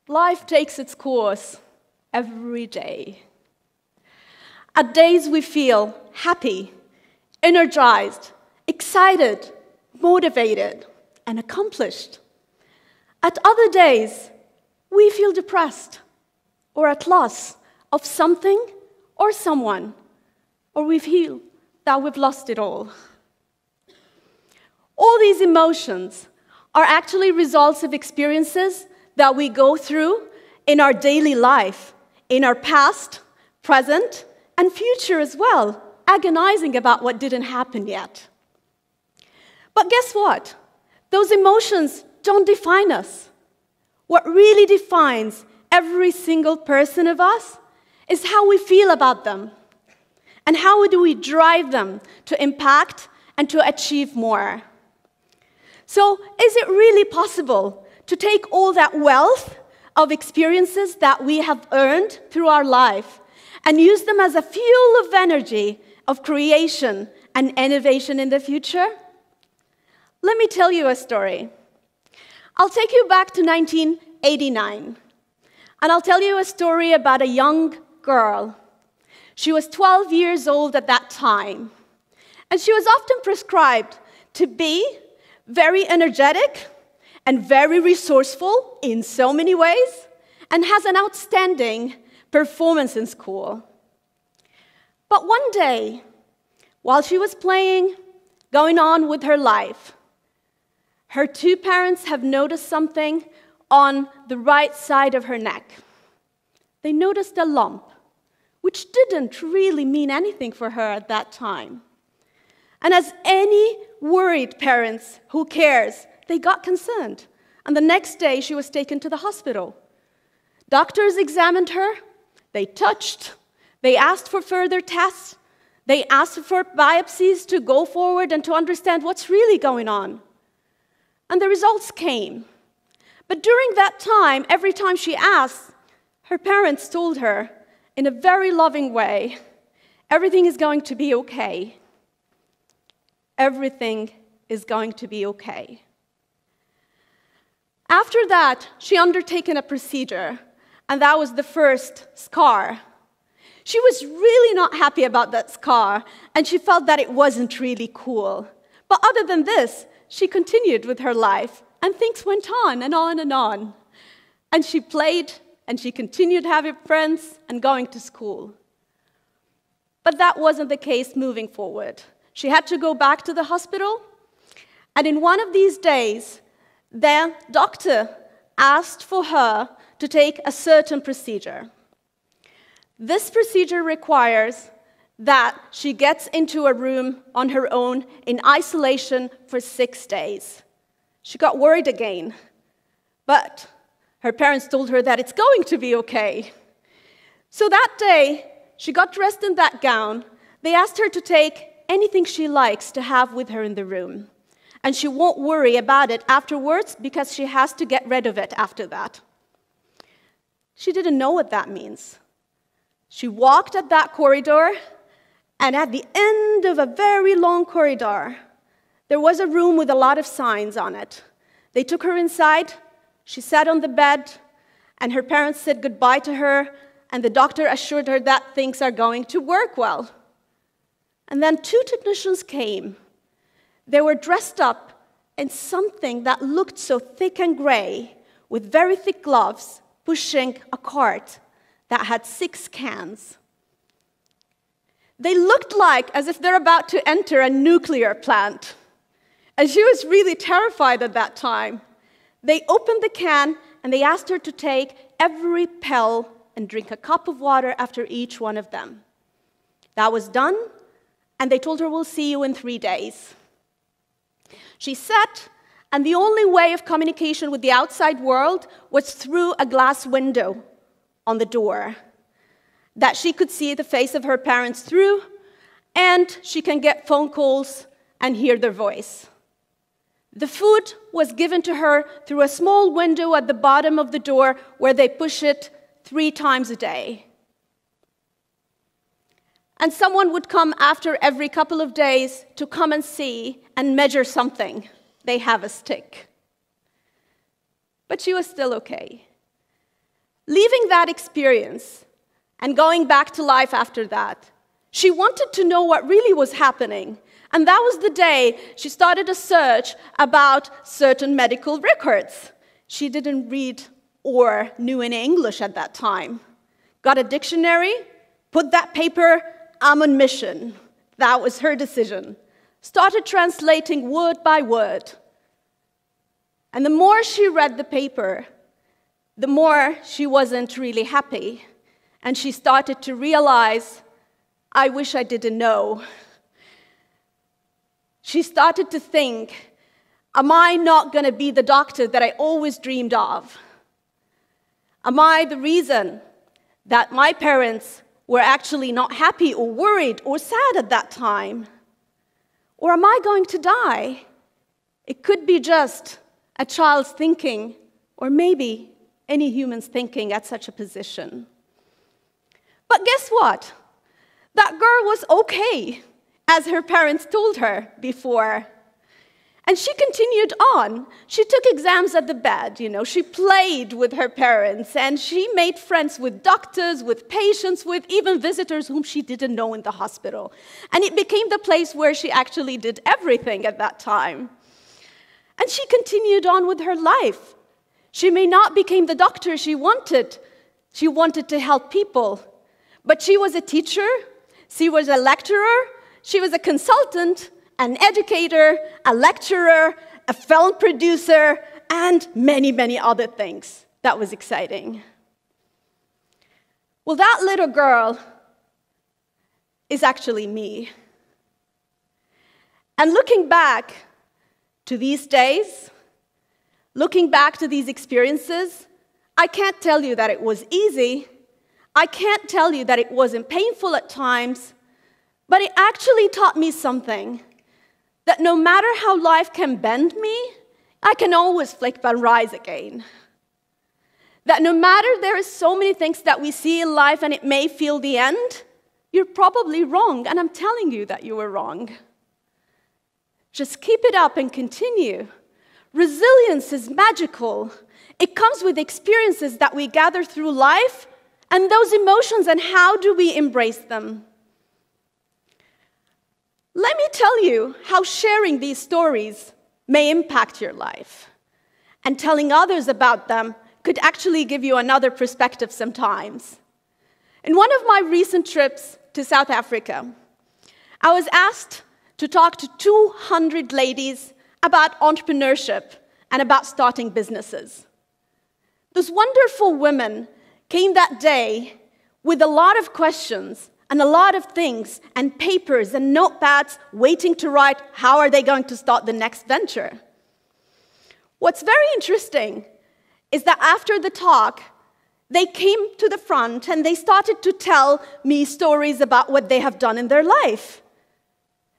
Life takes its course every day. At days we feel happy, energized, excited, motivated, and accomplished. At other days, we feel depressed or at loss of something or someone, or we feel that we've lost it all. All these emotions are actually results of experiences that we go through in our daily life, in our past, present, and future as well, agonizing about what didn't happen yet. But guess what? Those emotions don't define us. What really defines every single person of us is how we feel about them and how do we drive them to impact and to achieve more. So, is it really possible to take all that wealth of experiences that we have earned through our life and use them as a fuel of energy, of creation and innovation in the future? Let me tell you a story. I'll take you back to 1989, and I'll tell you a story about a young girl. She was 12 years old at that time, and she was often prescribed to be very energetic and very resourceful in so many ways, and has an outstanding performance in school. But one day, while she was playing, going on with her life, her two parents have noticed something on the right side of her neck. They noticed a lump, which didn't really mean anything for her at that time. And as any worried parents who cares, they got concerned. And the next day, she was taken to the hospital. Doctors examined her. They touched. They asked for further tests. They asked for biopsies to go forward and to understand what's really going on. And the results came. But during that time, every time she asked, her parents told her in a very loving way, everything is going to be okay. Everything is going to be okay. After that, she undertaken a procedure, and that was the first scar. She was really not happy about that scar, and she felt that it wasn't really cool. But other than this, she continued with her life, and things went on and on and on. And she played, and she continued having friends and going to school. But that wasn't the case moving forward. She had to go back to the hospital, and in one of these days, the doctor asked for her to take a certain procedure. This procedure requires that she gets into a room on her own in isolation for 6 days. She got worried again, but her parents told her that it's going to be okay. So that day, she got dressed in that gown. They asked her to take anything she likes to have with her in the room, and she won't worry about it afterwards because she has to get rid of it after that. She didn't know what that means. She walked at that corridor, and at the end of a very long corridor, there was a room with a lot of signs on it. They took her inside, she sat on the bed, and her parents said goodbye to her, and the doctor assured her that things are going to work well. And then 2 technicians came. They were dressed up in something that looked so thick and gray, with very thick gloves, pushing a cart that had 6 cans. They looked like as if they're about to enter a nuclear plant. And she was really terrified at that time. They opened the can, and they asked her to take every pill and drink a cup of water after each one of them. That was done, and they told her, we'll see you in 3 days. She sat, and the only way of communication with the outside world was through a glass window on the door that she could see the face of her parents through, and she can get phone calls and hear their voice. The food was given to her through a small window at the bottom of the door where they push it 3 times a day. And someone would come after every couple of days to come and see and measure something. They have a stick. But she was still okay. Leaving that experience and going back to life after that, she wanted to know what really was happening. And that was the day she started a search about certain medical records. She didn't read or knew any English at that time. Got a dictionary, put that paper, I'm on mission. That was her decision. Started translating word by word. And the more she read the paper, the more she wasn't really happy. And she started to realize, I wish I didn't know. She started to think, am I not going to be the doctor that I always dreamed of? Am I the reason that my parents were actually not happy or worried or sad at that time? Or am I going to die? It could be just a child's thinking, or maybe any human's thinking at such a position. But guess what? That girl was okay, as her parents told her before. And she continued on. She took exams at the bed, She played with her parents, and she made friends with doctors, with patients, with even visitors whom she didn't know in the hospital. And it became the place where she actually did everything at that time. And she continued on with her life. She may not become the doctor she wanted. She wanted to help people. But she was a teacher, she was a lecturer, she was a consultant, an educator, a lecturer, a film producer, and many, many other things. That was exciting. Well, that little girl is actually me. And looking back to these days, looking back to these experiences, I can't tell you that it was easy. I can't tell you that it wasn't painful at times, but it actually taught me something. That no matter how life can bend me, I can always flip and rise again. That no matter there are so many things that we see in life and it may feel the end, you're probably wrong, and I'm telling you that you were wrong. Just keep it up and continue. Resilience is magical. It comes with experiences that we gather through life and those emotions, and how do we embrace them? Let me tell you how sharing these stories may impact your life. And telling others about them could actually give you another perspective sometimes. In one of my recent trips to South Africa, I was asked to talk to 200 ladies about entrepreneurship and about starting businesses. Those wonderful women came that day with a lot of questions and a lot of things and papers and notepads waiting to write how are they going to start the next venture. What's very interesting is that after the talk, they came to the front and they started to tell me stories about what they have done in their life.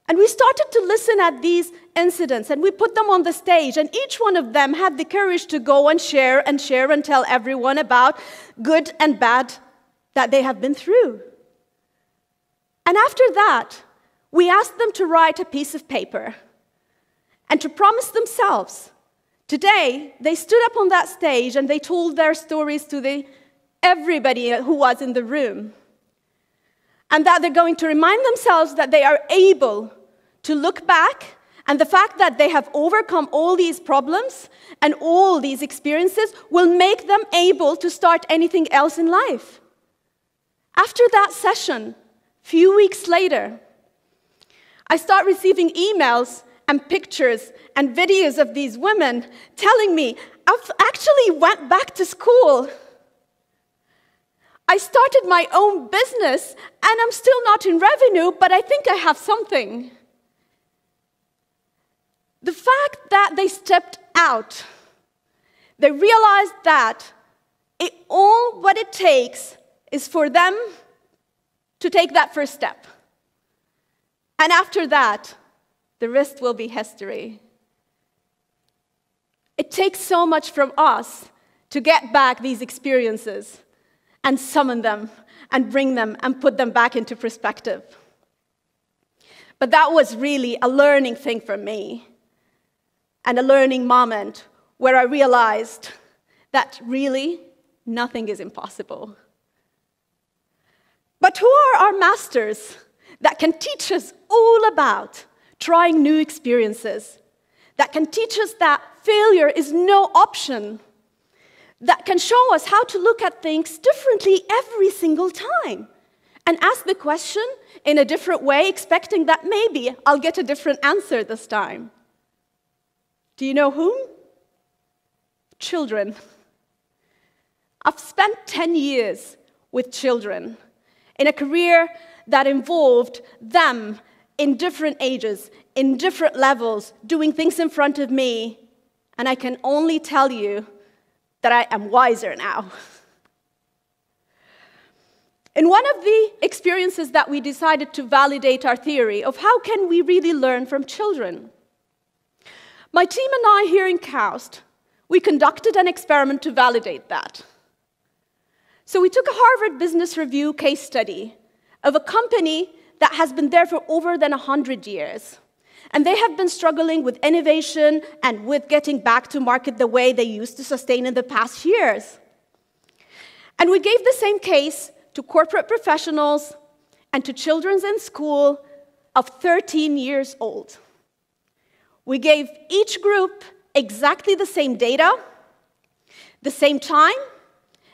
And we started to listen at these incidents, and we put them on the stage, and each one of them had the courage to go and share and tell everyone about good and bad that they have been through. And after that, we asked them to write a piece of paper and to promise themselves. Today, they stood up on that stage and they told their stories to everybody who was in the room. And that they're going to remind themselves that they are able to look back, and the fact that they have overcome all these problems and all these experiences will make them able to start anything else in life. After that session, few weeks later, I start receiving emails and pictures and videos of these women telling me, I've actually went back to school. I started my own business and I'm still not in revenue, but I think I have something. The fact that they stepped out, they realized that what it takes is for them to take that first step. And after that, the rest will be history. It takes so much from us to get back these experiences and summon them and bring them and put them back into perspective. But that was really a learning thing for me and a learning moment where I realized that really nothing is impossible. But who are our masters that can teach us all about trying new experiences, that can teach us that failure is no option, that can show us how to look at things differently every single time, and ask the question in a different way, expecting that maybe I'll get a different answer this time? Do you know whom? Children. I've spent 10 years with children in a career that involved them in different ages, in different levels, doing things in front of me, and I can only tell you that I am wiser now. In one of the experiences that we decided to validate our theory of how can we really learn from children, my team and I here in KAUST, we conducted an experiment to validate that. So we took a Harvard Business Review case study of a company that has been there for over than 100 years. And they have been struggling with innovation and with getting back to market the way they used to sustain in the past years. And we gave the same case to corporate professionals and to children in school of 13 years old. We gave each group exactly the same data, the same time,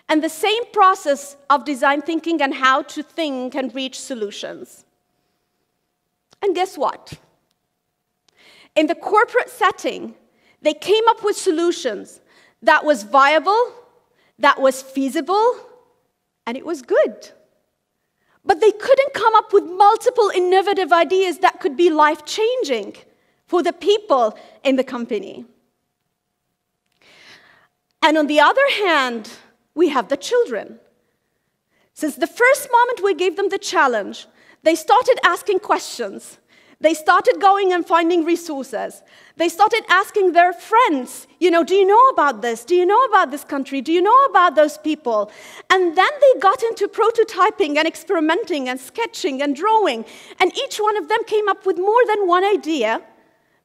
and the same process of design thinking and how to think and reach solutions. And guess what? In the corporate setting, they came up with solutions that was viable, that was feasible, and it was good. But they couldn't come up with multiple innovative ideas that could be life-changing for the people in the company. And on the other hand, we have the children. Since the first moment we gave them the challenge, they started asking questions. They started going and finding resources. They started asking their friends, do you know about this? Do you know about this country? Do you know about those people? And then they got into prototyping and experimenting and sketching and drawing. And each one of them came up with more than one idea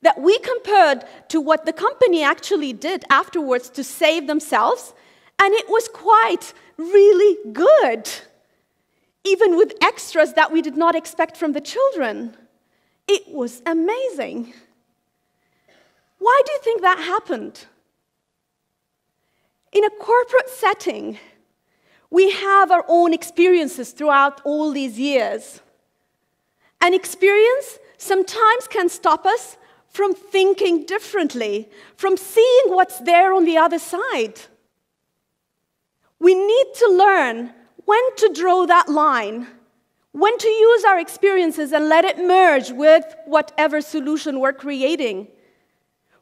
that we compared to what the company actually did afterwards to save themselves. And it was quite really good, even with extras that we did not expect from the children. It was amazing. Why do you think that happened? In a corporate setting, we have our own experiences throughout all these years. An experience sometimes can stop us from thinking differently, from seeing what's there on the other side. We need to learn when to draw that line, when to use our experiences and let it merge with whatever solution we're creating.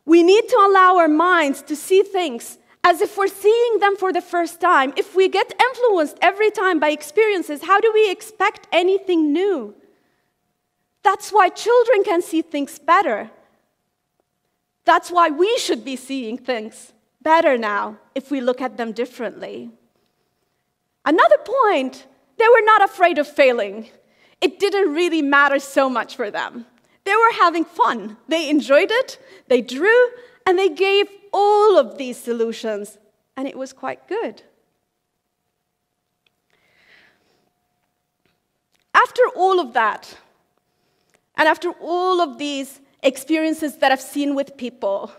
We need to allow our minds to see things as if we're seeing them for the first time. If we get influenced every time by experiences, how do we expect anything new? That's why children can see things better. That's why we should be seeing things better now if we look at them differently. Another point, they were not afraid of failing. It didn't really matter so much for them. They were having fun. They enjoyed it, they drew, and they gave all of these solutions, and it was quite good. After all of that, and after all of these experiences that I've seen with people,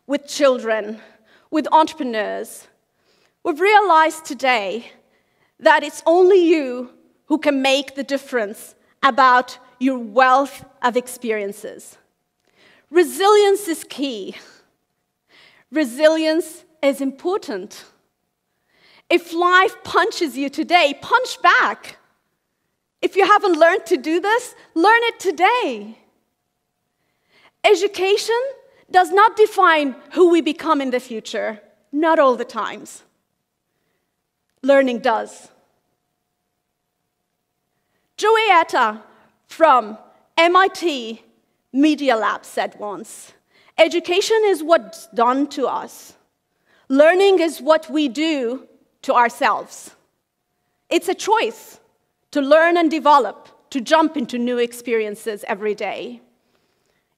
with children, with entrepreneurs, we've realized today that it's only you who can make the difference about your wealth of experiences. Resilience is key. Resilience is important. If life punches you today, punch back. If you haven't learned to do this, learn it today. Education does not define who we become in the future, not all the times. Learning does. Joeyetta from MIT Media Lab said once, education is what's done to us. Learning is what we do to ourselves. It's a choice to learn and develop, to jump into new experiences every day.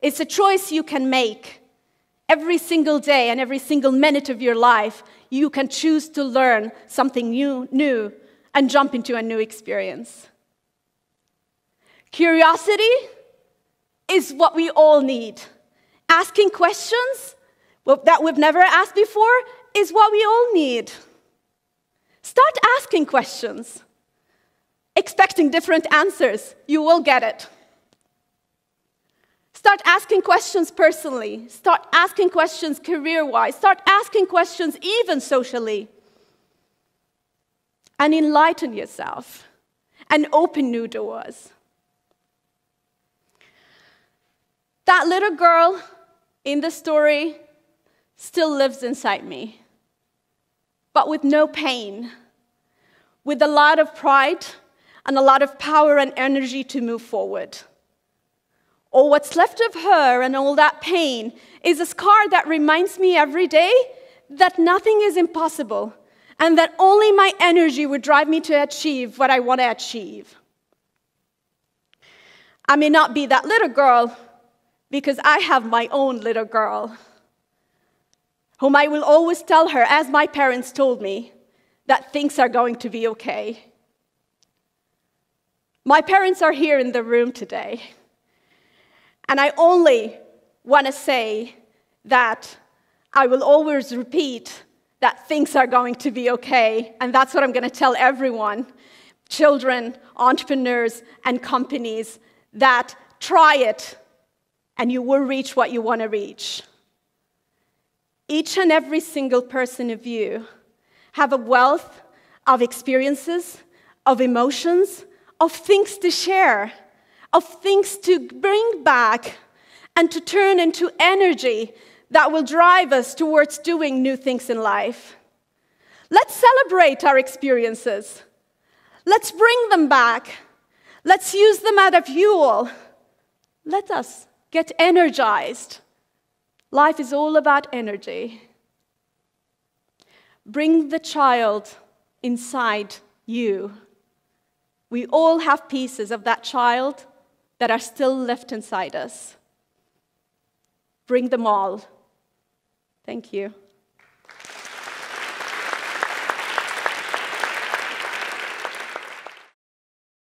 It's a choice you can make every single day and every single minute of your life, you can choose to learn something new and jump into a new experience. Curiosity is what we all need. Asking questions that we've never asked before is what we all need. Start asking questions. Expecting different answers, you will get it. Start asking questions personally. Start asking questions career-wise. Start asking questions even socially. And enlighten yourself and open new doors. That little girl in the story still lives inside me, but with no pain, with a lot of pride and a lot of power and energy to move forward. All what's left of her and all that pain is a scar that reminds me every day that nothing is impossible and that only my energy would drive me to achieve what I want to achieve. I may not be that little girl because I have my own little girl, whom I will always tell her, as my parents told me, that things are going to be okay. My parents are here in the room today, and I only want to say that I will always repeat that things are going to be okay, and that's what I'm going to tell everyone, children, entrepreneurs, and companies, that try it, and you will reach what you want to reach. Each and every single person of you have a wealth of experiences, of emotions, of things to share, of things to bring back and to turn into energy that will drive us towards doing new things in life. Let's celebrate our experiences. Let's bring them back. Let's use them as a fuel. Let us get energized. Life is all about energy. Bring the child inside you. We all have pieces of that child that are still left inside us. Bring them all. Thank you.